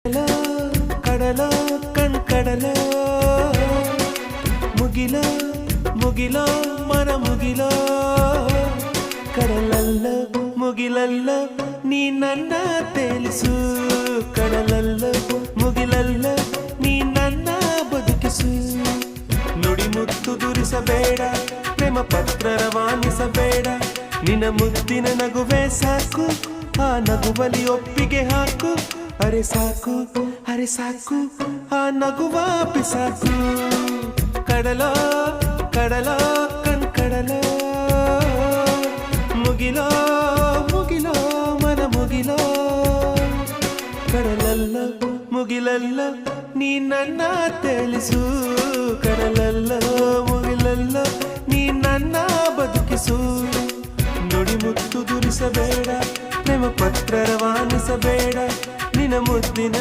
ಕಡಲ ಕಡಲ ಕಣ್ಕಡಲ ಮುಗಿಲ ಮುಗಿಲ ಮನ ಮುಗಿಲ ಕಡಲಲ್ಲ ಮುಗಿಲಲ್ಲ ನೀ ನನ್ನ ತೇಲಿಸು ಕಡಲಲ್ಲ ಮುಗಿಲಲ್ಲ ನೀ ನನ್ನ ಬದುಕಿಸು ನುಡಿ ಮುತ್ತು ದುರಿಸಬೇಡ ಪ್ರೇಮ ಪತ್ರ ರವಾನಿಸಬೇಡ ನಿನ್ನ ಮುದ್ದಿನ ನಗುವೆ ಸಾಕು ಆ ನಗುವಲಿ ಒಪ್ಪಿಗೆ ಹಾಕು ಅರೆ ಸಾಕು ಆ ನಗುವ ಪಿಸಾಕು ಕಡಲ ಕಡಲ ಕಣ್ಕಡಲ ಮುಗಿಲೋ ಮುಗಿಲೋ ಮನ ಮುಗಿಲೋ ಕಡಲಲ್ಲ ಮುಗಿಲಲ್ಲ ನೀ ನನ್ನ ತೇಲಿಸು ಕಡಲಲ್ಲ ಮುಗಿಲಲ್ಲ ನೀ ನನ್ನ ಬದುಕಿಸು ನುಡಿ ಮುತ್ತು ದುರಿಸಬೇಡ ಪ್ರೇಮ ಪತ್ರ ರವಾನಿಸಬೇಡ ನಿನ್ನ ಮುದ್ದಿನ